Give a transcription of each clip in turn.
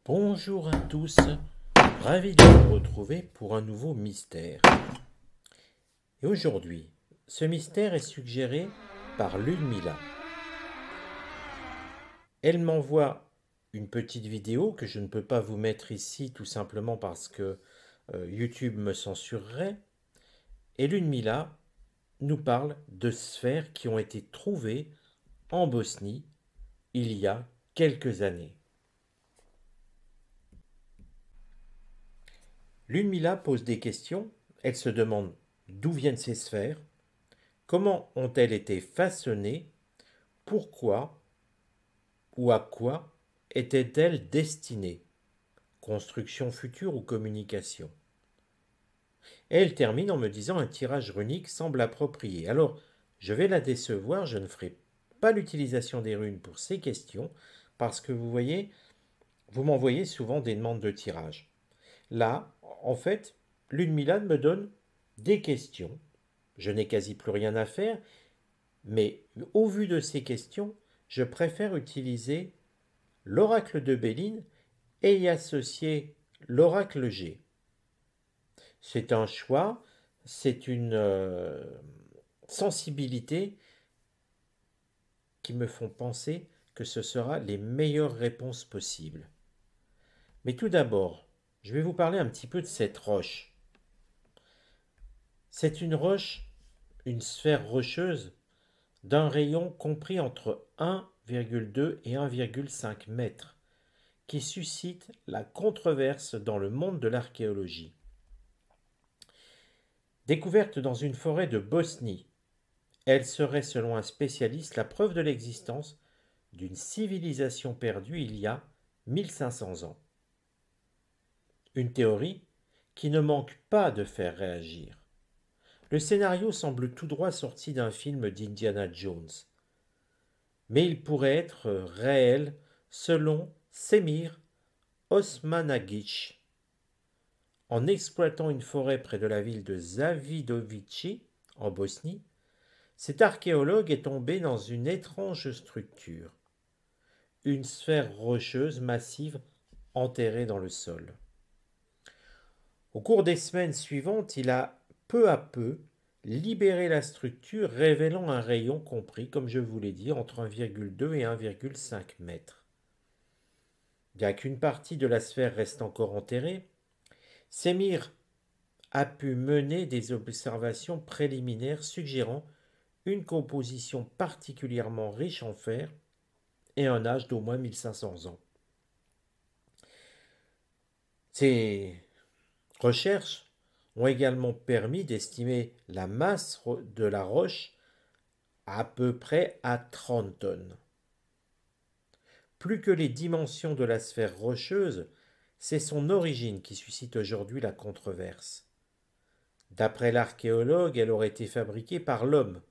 Bonjour à tous, ravi de vous retrouver pour un nouveau mystère. Et aujourd'hui, ce mystère est suggéré par Ludmila. Elle m'envoie une petite vidéo que je ne peux pas vous mettre ici tout simplement parce que YouTube me censurerait. Et Ludmila nous parle de sphères qui ont été trouvées en Bosnie il y a quelques années. Ludmila pose des questions, elle se demande d'où viennent ces sphères. Comment ont-elles été façonnées? Pourquoi ou à quoi étaient-elles destinées? Construction future ou communication? Et elle termine en me disant un tirage runique semble approprié. Alors, je vais la décevoir, je ne ferai pas l'utilisation des runes pour ces questions, parce que vous voyez, vous m'envoyez souvent des demandes de tirage. Là, en fait, Lune Milan me donne des questions. Je n'ai quasi plus rien à faire. Mais au vu de ces questions, je préfère utiliser l'oracle de Béline et y associer l'oracle G. C'est un choix, c'est une sensibilité qui me font penser que ce sera les meilleures réponses possibles. Mais tout d'abord, je vais vous parler un petit peu de cette roche. C'est une roche, une sphère rocheuse d'un rayon compris entre 1,2 et 1,5 mètres, qui suscite la controverse dans le monde de l'archéologie. Découverte dans une forêt de Bosnie, elle serait, selon un spécialiste, la preuve de l'existence d'une civilisation perdue il y a 1500 ans. Une théorie qui ne manque pas de faire réagir. Le scénario semble tout droit sorti d'un film d'Indiana Jones, mais il pourrait être réel selon Semir Osmanagic. En exploitant une forêt près de la ville de Zavidovici, en Bosnie, cet archéologue est tombé dans une étrange structure, une sphère rocheuse massive enterrée dans le sol. Au cours des semaines suivantes, il a peu à peu libéré la structure, révélant un rayon compris, comme je vous l'ai dit, entre 1,2 et 1,5 mètres. Bien qu'une partie de la sphère reste encore enterrée, Semir a pu mener des observations préliminaires suggérant une composition particulièrement riche en fer et un âge d'au moins 1500 ans. Ces recherches ont également permis d'estimer la masse de la roche à peu près à 30 tonnes. Plus que les dimensions de la sphère rocheuse, c'est son origine qui suscite aujourd'hui la controverse. D'après l'archéologue, elle aurait été fabriquée par l'homme,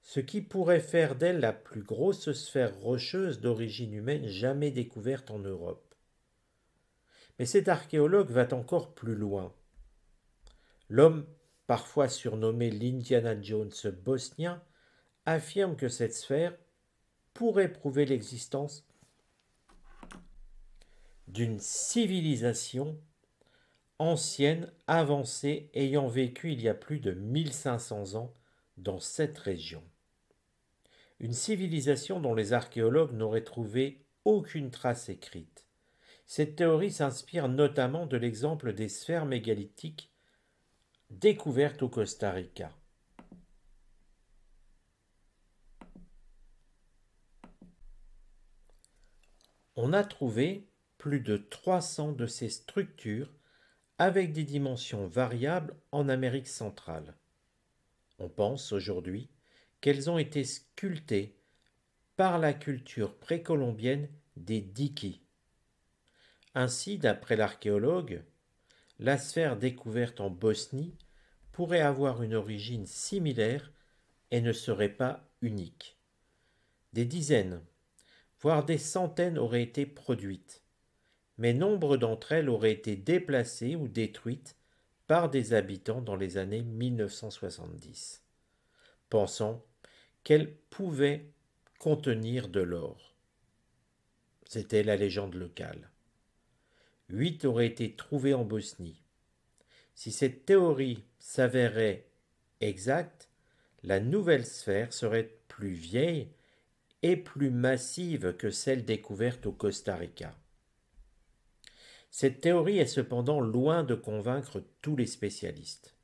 ce qui pourrait faire d'elle la plus grosse sphère rocheuse d'origine humaine jamais découverte en Europe. Mais cet archéologue va encore plus loin. L'homme, parfois surnommé l'Indiana Jones bosnien, affirme que cette sphère pourrait prouver l'existence d'une civilisation ancienne, avancée, ayant vécu il y a plus de 1500 ans dans cette région. Une civilisation dont les archéologues n'auraient trouvé aucune trace écrite. Cette théorie s'inspire notamment de l'exemple des sphères mégalithiques découvertes au Costa Rica. On a trouvé plus de 300 de ces structures avec des dimensions variables en Amérique centrale. On pense aujourd'hui qu'elles ont été sculptées par la culture précolombienne des Diki. Ainsi, d'après l'archéologue, la sphère découverte en Bosnie pourrait avoir une origine similaire et ne serait pas unique. Des dizaines, voire des centaines auraient été produites, mais nombre d'entre elles auraient été déplacées ou détruites par des habitants dans les années 1970, pensant qu'elles pouvaient contenir de l'or. C'était la légende locale. 8 auraient été trouvées en Bosnie. Si cette théorie s'avérait exacte, la nouvelle sphère serait plus vieille et plus massive que celle découverte au Costa Rica. Cette théorie est cependant loin de convaincre tous les spécialistes.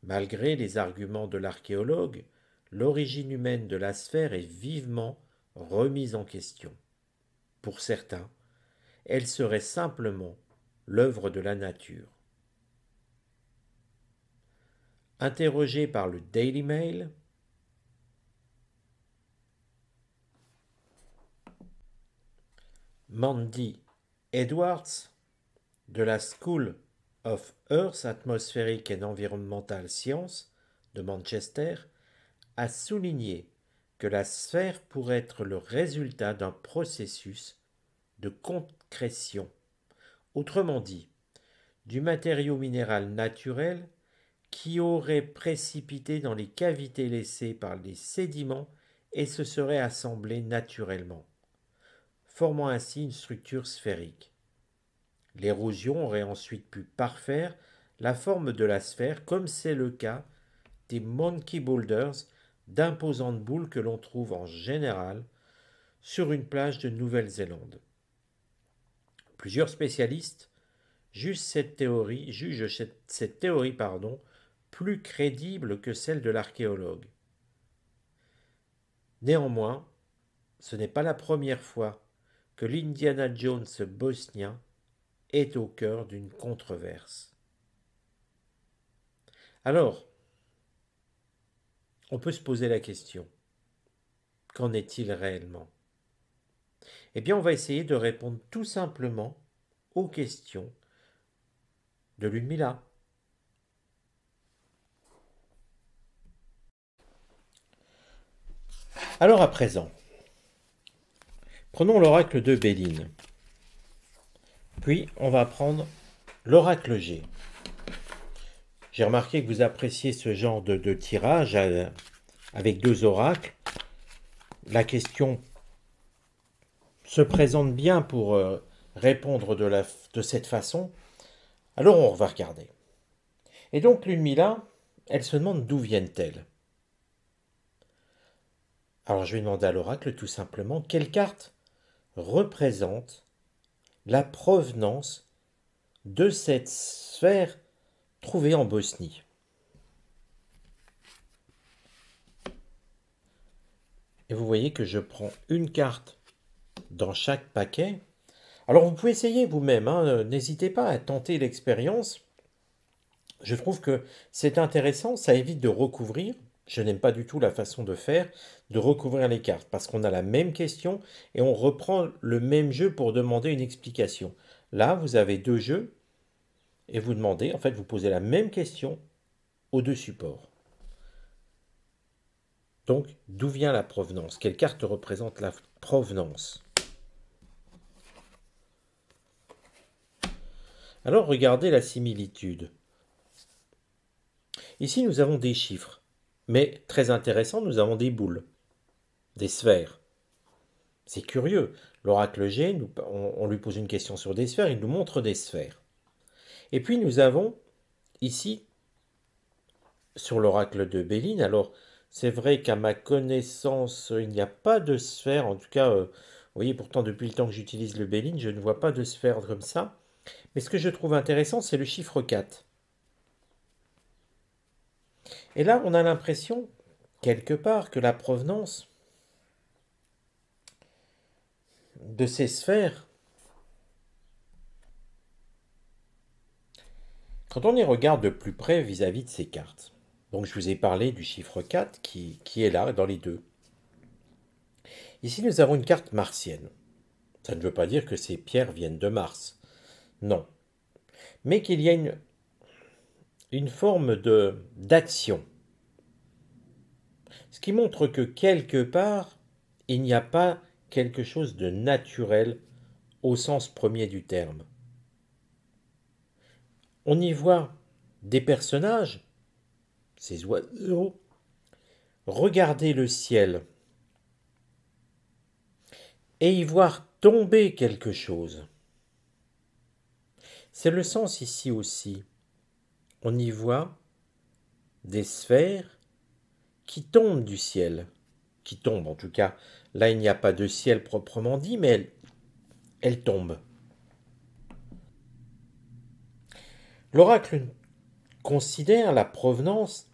Malgré les arguments de l'archéologue, l'origine humaine de la sphère est vivement remise en question. Pour certains, elle serait simplement l'œuvre de la nature. Interrogé par le Daily Mail, Mandy Edwards, de la School of Earth, Atmospheric and Environmental Science de Manchester, a souligné que la sphère pourrait être le résultat d'un processus de concrétion, autrement dit, du matériau minéral naturel qui aurait précipité dans les cavités laissées par les sédiments et se serait assemblé naturellement, formant ainsi une structure sphérique. L'érosion aurait ensuite pu parfaire la forme de la sphère, comme c'est le cas des Monkey Boulders, d'imposantes boules que l'on trouve en général sur une plage de Nouvelle-Zélande. Plusieurs spécialistes jugent cette théorie plus crédible que celle de l'archéologue. Néanmoins, ce n'est pas la première fois que l'Indiana Jones bosnien est au cœur d'une controverse. Alors, on peut se poser la question, qu'en est-il réellement? Eh bien, on va essayer de répondre tout simplement aux questions de Ludmilla. Alors à présent, prenons l'oracle de Béline. Puis, on va prendre l'oracle G. J'ai remarqué que vous appréciez ce genre de tirage avec deux oracles. La question se présente bien pour répondre de cette façon. Alors, on va regarder. Et donc, Ludmilla, elle se demande d'où viennent-elles. Alors, je vais demander à l'oracle tout simplement quelle carte représente la provenance de cette sphère trouvée en Bosnie. Et vous voyez que je prends une carte dans chaque paquet. Alors vous pouvez essayer vous-même, hein, n'hésitez pas à tenter l'expérience. Je trouve que c'est intéressant, ça évite de recouvrir. Je n'aime pas du tout la façon de faire, de recouvrir les cartes, parce qu'on a la même question et on reprend le même jeu pour demander une explication. Là, vous avez deux jeux et vous demandez, en fait, vous posez la même question aux deux supports. Donc, d'où vient la provenance? Quelle carte représente la provenance? Alors, regardez la similitude. Ici, nous avons des chiffres. Mais, très intéressant, nous avons des boules, des sphères. C'est curieux. L'oracle G, on lui pose une question sur des sphères, il nous montre des sphères. Et puis, nous avons ici, sur l'oracle de Béline, alors, c'est vrai qu'à ma connaissance, il n'y a pas de sphère, en tout cas, vous voyez, pourtant, depuis le temps que j'utilise le Béline, je ne vois pas de sphère comme ça. Mais ce que je trouve intéressant, c'est le chiffre 4. Et là, on a l'impression, quelque part, que la provenance de ces sphères, quand on y regarde de plus près vis-à-vis de ces cartes, donc je vous ai parlé du chiffre 4 qui est là, dans les deux. Ici, nous avons une carte martienne. Ça ne veut pas dire que ces pierres viennent de Mars. Non. Mais qu'il y a une forme d'action. Ce qui montre que quelque part, il n'y a pas quelque chose de naturel au sens premier du terme. On y voit des personnages, ces oiseaux, regarder le ciel et y voir tomber quelque chose. C'est le sens ici aussi. On y voit des sphères qui tombent du ciel, qui tombent en tout cas. Là, il n'y a pas de ciel proprement dit, mais elles tombent. L'oracle considère la provenance,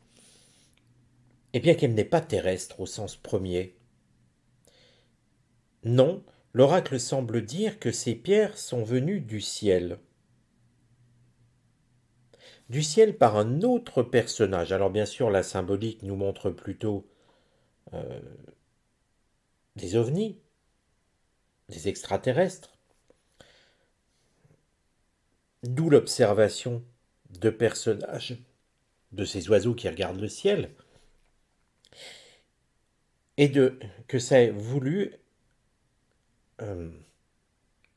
eh bien qu'elle n'est pas terrestre au sens premier. Non, l'oracle semble dire que ces pierres sont venues du ciel. Du ciel par un autre personnage. Alors bien sûr, la symbolique nous montre plutôt des ovnis, des extraterrestres, d'où l'observation de personnages, de ces oiseaux qui regardent le ciel, et que ça ait voulu, euh,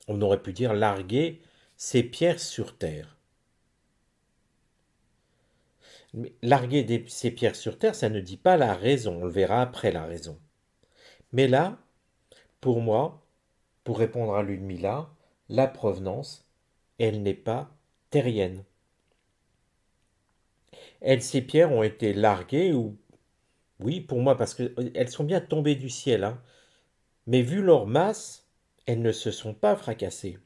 on aurait pu dire, larguer ces pierres sur terre. Mais larguer ces pierres sur terre, ça ne dit pas la raison, on le verra après la raison. Mais là, pour moi, pour répondre à Ludmilla, la provenance, elle n'est pas terrienne. Ces pierres ont été larguées, ou oui, pour moi, parce qu'elles sont bien tombées du ciel, hein, mais vu leur masse, elles ne se sont pas fracassées.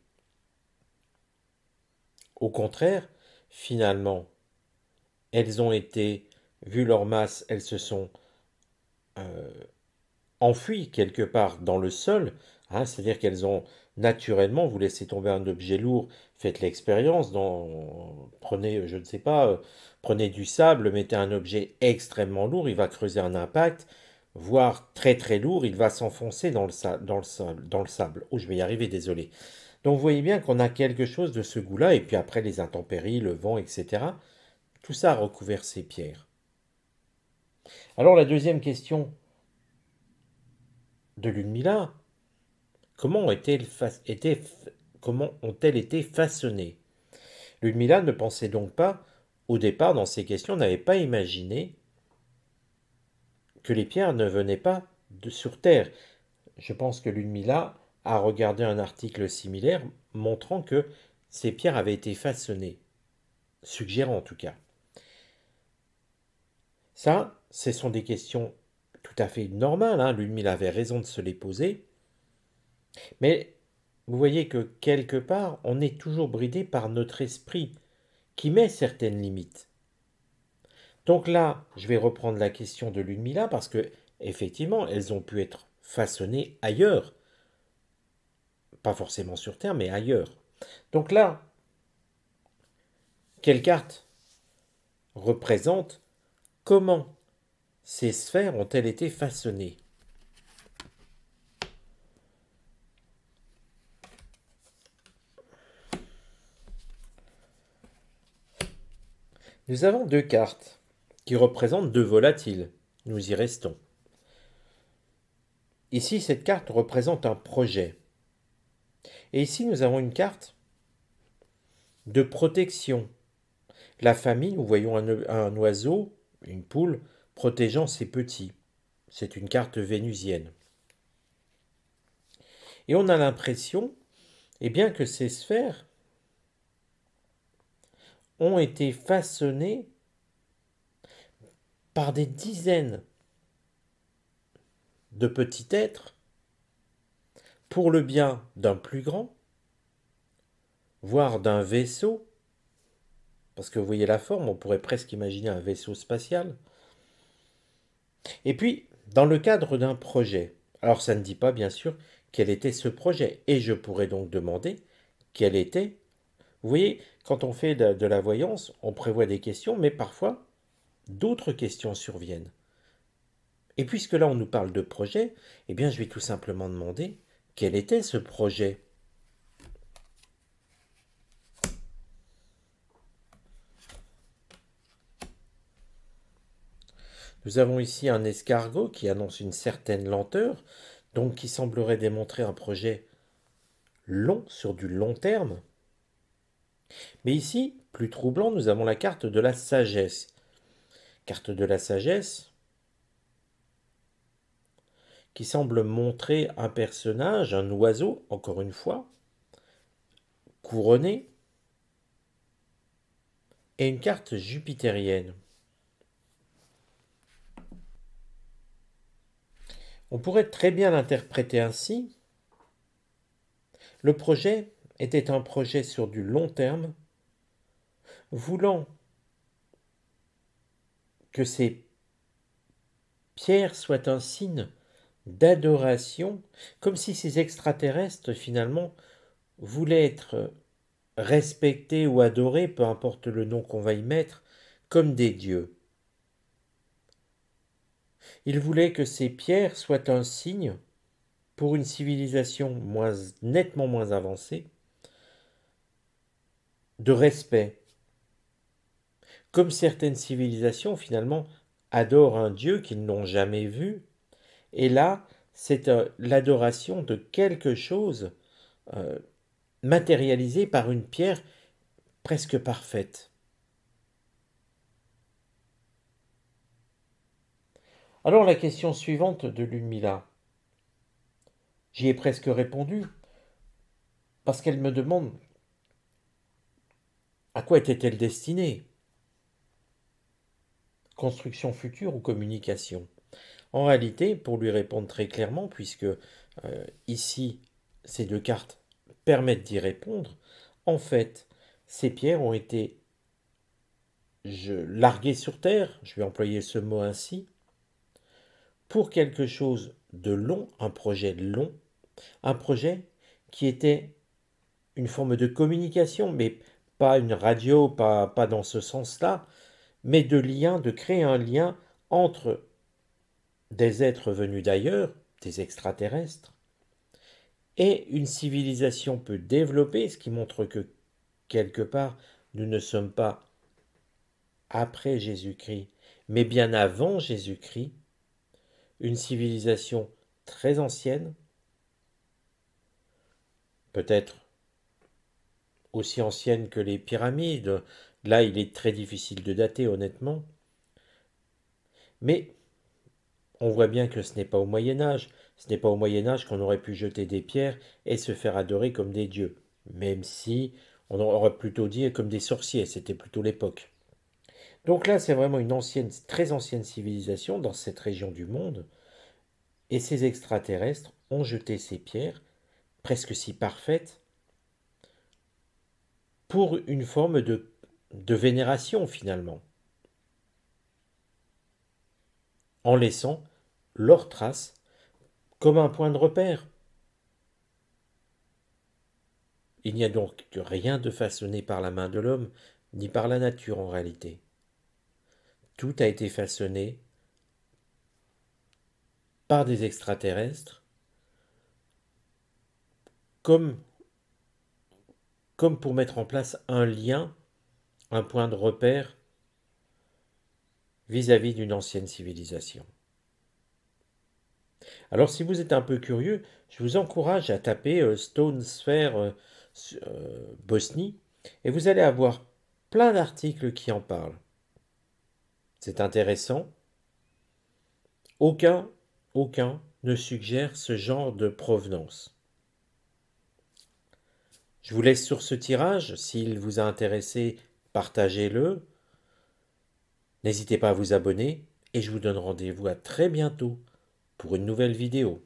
Au contraire, finalement, elles ont été, vu leur masse, elles se sont euh, enfuies quelque part dans le sol, hein, c'est-à-dire qu'elles ont naturellement, vous laissez tomber un objet lourd, faites l'expérience, prenez, je ne sais pas, prenez du sable, mettez un objet extrêmement lourd, il va creuser un impact, voire très très lourd, il va s'enfoncer dans le sable. Oh, je vais y arriver, désolé. Donc vous voyez bien qu'on a quelque chose de ce goût-là, et puis après les intempéries, le vent, etc. Tout ça a recouvert ces pierres. Alors la deuxième question de Ludmilla, comment ont-elles été façonnées? Ludmilla ne pensait donc pas, au départ dans ses questions, n'avait pas imaginé que les pierres ne venaient pas sur Terre. Je pense que Ludmilla a regardé un article similaire montrant que ces pierres avaient été façonnées, suggérant en tout cas. Ça, ce sont des questions tout à fait normales, hein. Ludmilla avait raison de se les poser, mais vous voyez que quelque part, on est toujours bridé par notre esprit, qui met certaines limites. Donc là, je vais reprendre la question de Ludmilla parce que, effectivement, elles ont pu être façonnées ailleurs. Pas forcément sur Terre, mais ailleurs. Donc là, quelle carte représente comment ces sphères ont-elles été façonnées? Nous avons deux cartes qui représentent deux volatiles. Nous y restons. Ici, cette carte représente un projet. Et ici, nous avons une carte de protection. La famille, nous voyons un oiseau, une poule, protégeant ses petits. C'est une carte vénusienne. Et on a l'impression, eh bien, que ces sphères ont été façonnées par des dizaines de petits êtres pour le bien d'un plus grand, voire d'un vaisseau, parce que vous voyez la forme, on pourrait presque imaginer un vaisseau spatial. Et puis, dans le cadre d'un projet. Alors ça ne dit pas bien sûr quel était ce projet. Et je pourrais donc demander quel était. Vous voyez, quand on fait de la voyance, on prévoit des questions, mais parfois d'autres questions surviennent. Et puisque là on nous parle de projet, eh bien je vais tout simplement demander quel était ce projet. Nous avons ici un escargot qui annonce une certaine lenteur, donc qui semblerait démontrer un projet long sur du long terme. Mais ici, plus troublant, nous avons la carte de la sagesse. Carte de la sagesse qui semble montrer un personnage, un oiseau, encore une fois, couronné, et une carte jupitérienne. On pourrait très bien l'interpréter ainsi. Le projet était un projet sur du long terme, voulant que ces pierres soient un signe d'adoration, comme si ces extraterrestres finalement voulaient être respectés ou adorés, peu importe le nom qu'on va y mettre, comme des dieux. Ils voulaient que ces pierres soient un signe pour une civilisation nettement moins avancée de respect. Comme certaines civilisations finalement adorent un dieu qu'ils n'ont jamais vu, et là c'est l'adoration de quelque chose euh, matérialisé par une pierre presque parfaite. Alors la question suivante de Ludmilla, j'y ai presque répondu, parce qu'elle me demande à quoi était-elle destinée? Construction future ou communication? En réalité, pour lui répondre très clairement, puisque ici ces deux cartes permettent d'y répondre, en fait, ces pierres ont été larguées sur Terre, je vais employer ce mot ainsi, pour quelque chose de long, un projet long, un projet qui était une forme de communication, mais pas une radio, pas dans ce sens-là, mais de lien, de créer un lien entre des êtres venus d'ailleurs, des extraterrestres, et une civilisation peu développée, ce qui montre que quelque part, nous ne sommes pas après Jésus-Christ, mais bien avant Jésus-Christ, une civilisation très ancienne, peut-être aussi ancienne que les pyramides. Là, il est très difficile de dater, honnêtement. Mais on voit bien que ce n'est pas au Moyen Âge. Ce n'est pas au Moyen Âge qu'on aurait pu jeter des pierres et se faire adorer comme des dieux. Même si on aurait plutôt dit comme des sorciers, c'était plutôt l'époque. Donc là, c'est vraiment une ancienne, très ancienne civilisation dans cette région du monde. Et ces extraterrestres ont jeté ces pierres, presque si parfaites, pour une forme de vénération finalement, en laissant leurs traces comme un point de repère. Il n'y a donc rien de façonné par la main de l'homme, ni par la nature en réalité. Tout a été façonné par des extraterrestres, comme, comme pour mettre en place un lien, un point de repère vis-à-vis d'une ancienne civilisation. Alors si vous êtes un peu curieux, je vous encourage à taper Stone Sphere Bosnie et vous allez avoir plein d'articles qui en parlent. C'est intéressant. Aucun, aucun ne suggère ce genre de provenance. Je vous laisse sur ce tirage. S'il vous a intéressé, partagez-le. N'hésitez pas à vous abonner et je vous donne rendez-vous à très bientôt pour une nouvelle vidéo.